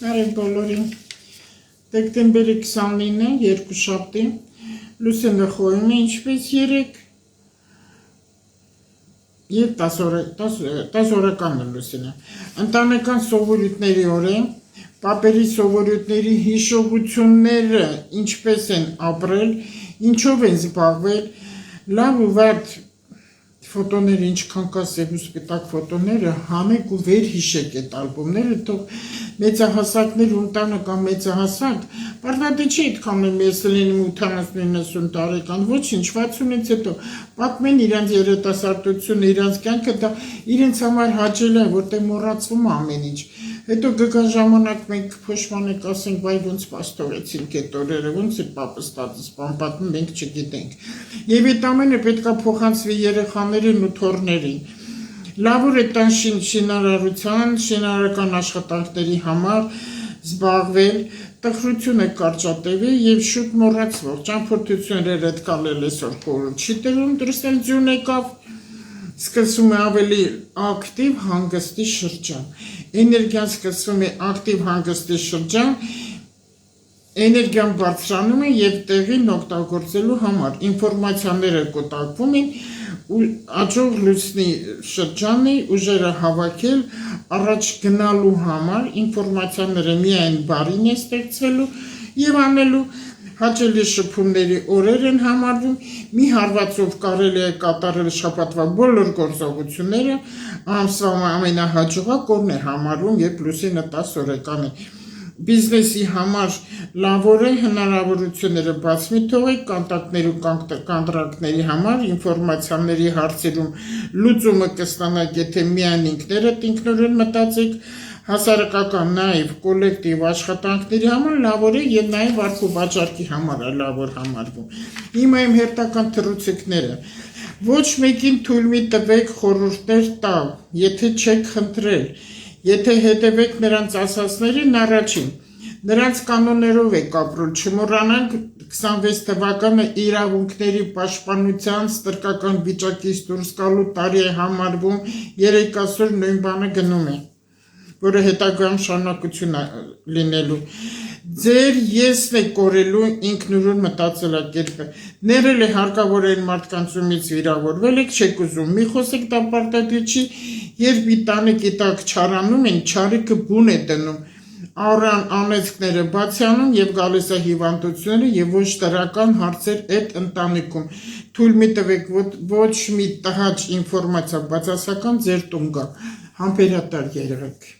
Բարև բոլորին, դեկտեմբերի 29-ը, երկուշաբթի, Լուսինը խոյում է ինչպես 3 և 10 օրական է Լուսինը։ Ընտանեկան սովորույթների օր է, պապերի սովորույթների հիշողությունները ինչպես են ապրել, ինչով են զբաղվել, լավ ու վատ ֆոտոները, ինչքան կա սև ու սպիտակ ֆոտոները, հանեք ու վեր հիշեք այդ ալբոմները, թող մեծահասակներ ու ընտանը կամ մեծահասակ, պարտադի չի այդքան ես լինում 80-90 տարեկան, ոչինչ, 60-ից հետո պատմեն իրանց երիտասարդությունը, իրանց կյանքը, դա իրենց համար հաճելի է, որտեղ մոռացվում է ամեն ինչ։ Հետո գգա ժամանակ մենք փոշմանենք, ասենք, վայ ոնց պաստորեցինք այդ օրերը, ոնց է պապը ստացած բան պատմում, մենք չգիտենք։ Եվ այդ ամենը պետքա փոխանցվի երեխաներին ու թոռներին։ Լավ է տան շինարարության, շինարարական աշխատանքների համար զբաղվել, տխրությունը կարճատևի և շուտ մոռացվող, ճամփորդությունները հետ կալել այսօր խորհուրդ չի տրվում, դրսել ձյուն եկավ, սկսում է ավելի ակտիվ հանգստի շրջան, էներգիան սկսում է ակտիվ հանգստի շրջան, էներգիան բարձրանում է և տեղին օգտագործելու համար, ինֆորմացիաները կուտակվում են, աճող լուսնի շրջան է, ուժերը հավաքել, առաջ գնալու համար, ինֆորմացիաները միայն բարին է ստեղծվելու և անելու, հաճելի շփումների օրեր են համարվում, մի հարվածով կարելի է կատարել շաբաթվա բոլոր գործողությունները, ամսվա ամենահաջողակ օրն է համարվում, երբ Լուսինը 10 օրական է։ Բիզնեսի համար լավ օր է, հնարավորությունները բաց մի թողեք, կոնտակտներ ու կոնտրակտների համար, ինֆորմացիաների հարցերում լուծումը կստանաք, եթե միայն ինքներդ ինքնուրույն մտածեք, հասարակական նաև կոլեկտիվ աշխատանքների համար լավ օր է և նաև վարք ու վաճառքի համար է լավ օր համարվում։ Հիմա իմ հերթական թռուցիկները։ Ոչ մեկին թույլ մի տվեք խորհուրդներ տալ, եթե չեք խնդրել, եթե հետևեք նրանց ասածներին առաջին, նրանց կանոններով եք ապրում, չմոռանանք 26 թվականը իրավունքների պաշտպանության ստրկական վիճակից դուրս գալու տարի է համարվում, 3 ասոր նույն բանը գնում է, որը հետագայում շարունակություն է լինելու։ Ձեր եսն է կորելու ինքնուրույն մտածելակերպը։ Ներել է հարկավոր այն մարդկանցումից վիրավորվել եք, չեք ուզում, մի խոսեք դա պարտադիր չի, երբ մի տանիքի տակ չարանում են, չարիքը բուն է դնում, առան անեծքները բաց է անում և գալիս է հիվանդությունները և ոչ դրական հարցեր այդ ընտանիքում։ Թույլ մի տվեք ոչ մի տհաճ ինֆորմացիա բացասական ձեր տուն գա, համբերատար եղեք։